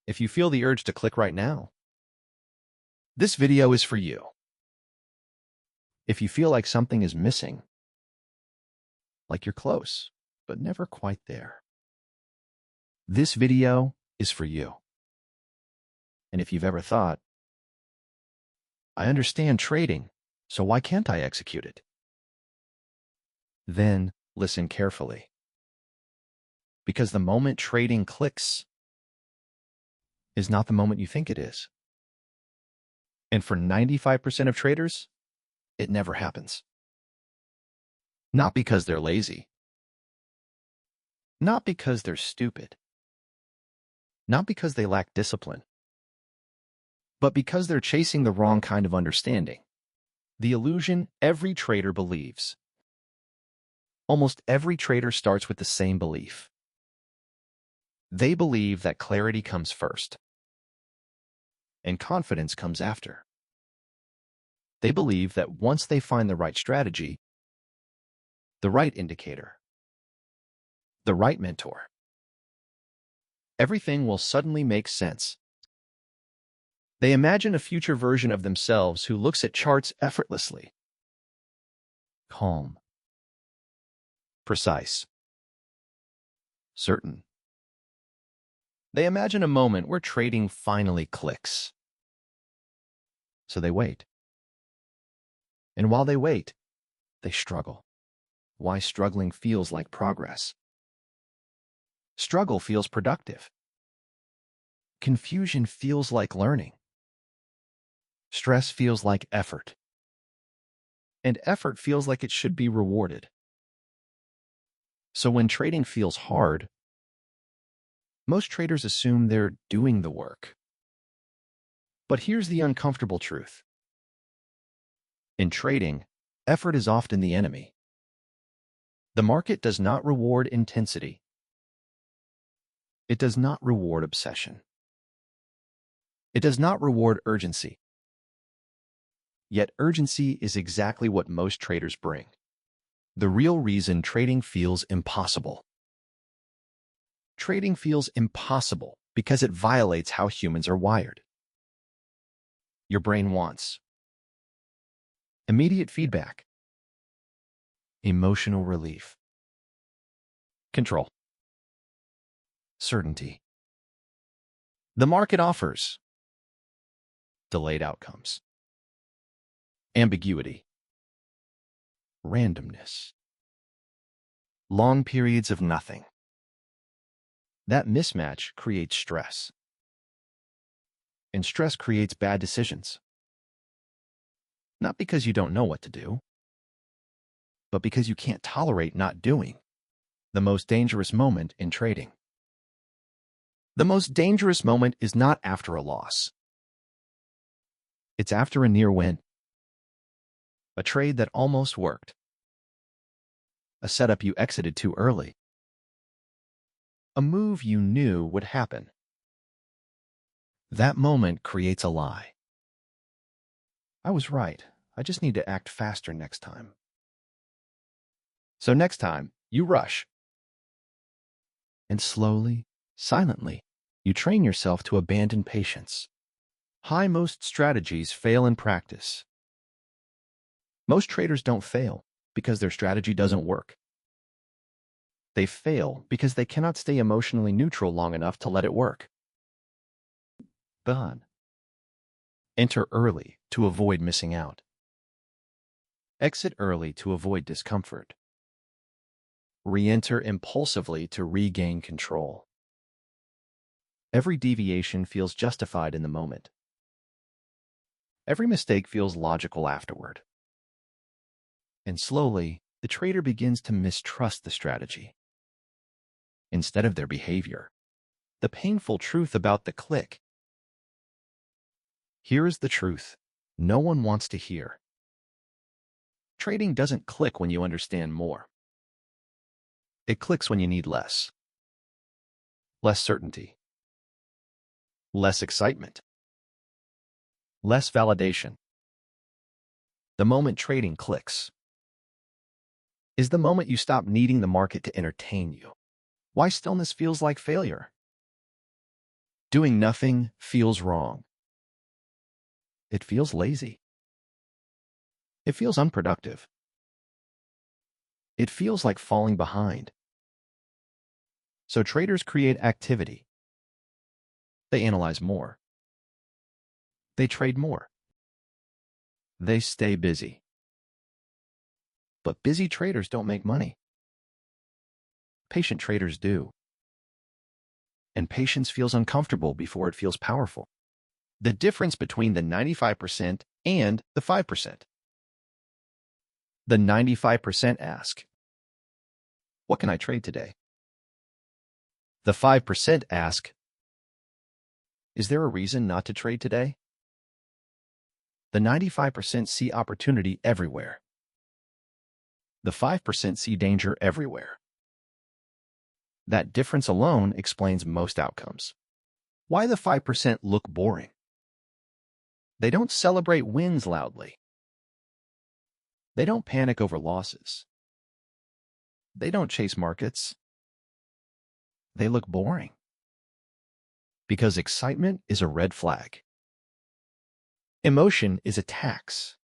if you feel the urge to click right now, this video is for you. If you feel like something is missing, like you're close, but never quite there, this video is for you. And if you've ever thought, I understand trading, so why can't I execute it? Then listen carefully. Because the moment trading clicks is not the moment you think it is. And for 95% of traders, it never happens. Not because they're lazy. Not because they're stupid. Not because they lack discipline. But because they're chasing the wrong kind of understanding. The illusion every trader believes. Almost every trader starts with the same belief. They believe that clarity comes first, and confidence comes after. They believe that once they find the right strategy, the right indicator, the right mentor, everything will suddenly make sense. They imagine a future version of themselves who looks at charts effortlessly, calm, precise, certain. They imagine a moment where trading finally clicks. So they wait. And while they wait, they struggle. Why struggling feels like progress. Struggle feels productive. Confusion feels like learning. Stress feels like effort. And effort feels like it should be rewarded. So when trading feels hard, most traders assume they're doing the work. But here's the uncomfortable truth. In trading, effort is often the enemy. The market does not reward intensity. It does not reward obsession. It does not reward urgency. Yet urgency is exactly what most traders bring. The real reason trading feels impossible. Trading feels impossible because it violates how humans are wired. Your brain wants immediate feedback, emotional relief, control, certainty. The market offers delayed outcomes, ambiguity, randomness, long periods of nothing. That mismatch creates stress. And stress creates bad decisions. Not because you don't know what to do, but because you can't tolerate not doing. The most dangerous moment in trading. The most dangerous moment is not after a loss. It's after a near win. A trade that almost worked. A setup you exited too early. A move you knew would happen. That moment creates a lie. I was right. I just need to act faster next time. So next time, you rush. And slowly, silently, you train yourself to abandon patience. Most strategies fail in practice. Most traders don't fail because their strategy doesn't work. They fail because they cannot stay emotionally neutral long enough to let it work. But enter early to avoid missing out. Exit early to avoid discomfort. Re-enter impulsively to regain control. Every deviation feels justified in the moment. Every mistake feels logical afterward. And slowly, the trader begins to mistrust the strategy instead of their behavior. The painful truth about the click. Here is the truth no one wants to hear. Trading doesn't click when you understand more. It clicks when you need less. Less certainty. Less excitement. Less validation. The moment trading clicks is the moment you stop needing the market to entertain you. Why stillness feels like failure? Doing nothing feels wrong. It feels lazy. It feels unproductive. It feels like falling behind. So traders create activity. They analyze more. They trade more. They stay busy. But busy traders don't make money. Patient traders do. And patience feels uncomfortable before it feels powerful. The difference between the 95% and the 5%. The 95% ask, "What can I trade today?" The 5% ask, "Is there a reason not to trade today?" The 95% see opportunity everywhere. The 5% see danger everywhere. That difference alone explains most outcomes. Why the 5% look boring? They don't celebrate wins loudly. They don't panic over losses. They don't chase markets. They look boring. Because excitement is a red flag. Emotion is a tax.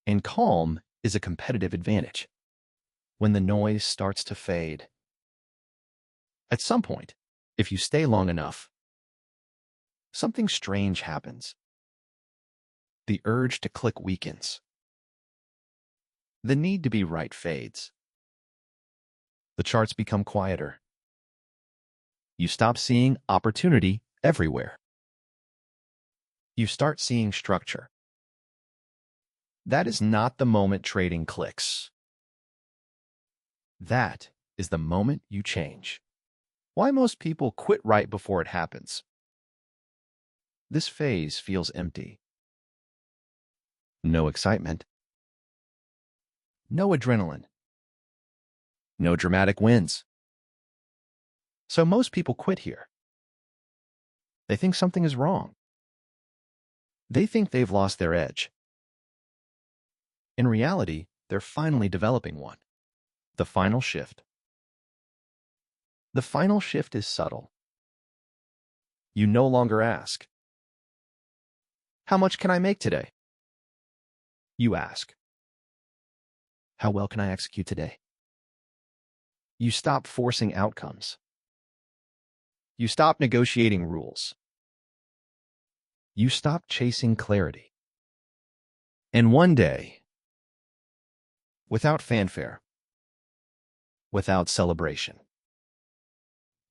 And calm is a competitive advantage. When the noise starts to fade. At some point, if you stay long enough, something strange happens. The urge to click weakens. The need to be right fades. The charts become quieter. You stop seeing opportunity everywhere. You start seeing structure. That is not the moment trading clicks. That is the moment you change. Why most people quit right before it happens? This phase feels empty. No excitement. No adrenaline. No dramatic wins. So most people quit here. They think something is wrong. They think they've lost their edge. In reality, they're finally developing one. The final shift. The final shift is subtle. You no longer ask, "How much can I make today?" You ask, "How well can I execute today?" You stop forcing outcomes. You stop negotiating rules. You stop chasing clarity. And one day, without fanfare, without celebration,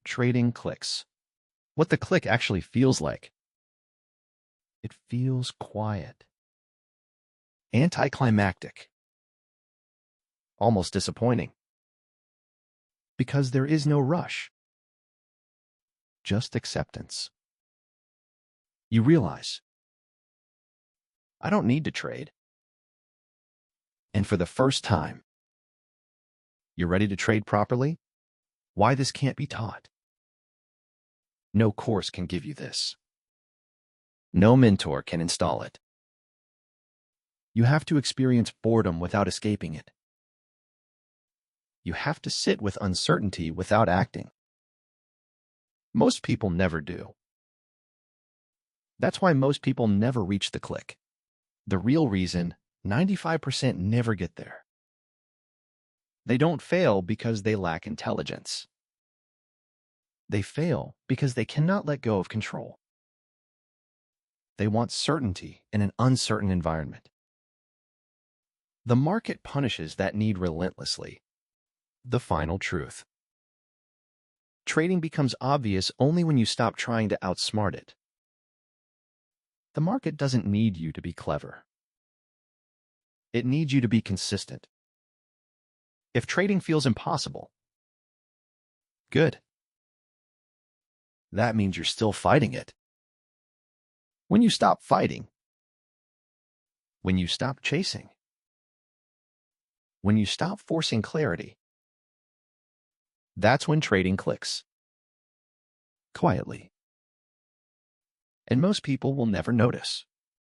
trading clicks. What the click actually feels like. It feels quiet. Anticlimactic. Almost disappointing. Because there is no rush. Just acceptance. You realize, I don't need to trade. And for the first time, you're ready to trade properly? Why this can't be taught? No course can give you this. No mentor can install it. You have to experience boredom without escaping it. You have to sit with uncertainty without acting. Most people never do. That's why most people never reach the click. The real reason, 95% never get there. They don't fail because they lack intelligence. They fail because they cannot let go of control. They want certainty in an uncertain environment. The market punishes that need relentlessly. The final truth. Trading becomes obvious only when you stop trying to outsmart it. The market doesn't need you to be clever. It needs you to be consistent. If trading feels impossible, good. That means you're still fighting it. When you stop fighting, when you stop chasing, when you stop forcing clarity, that's when trading clicks. Quietly. And most people will never notice.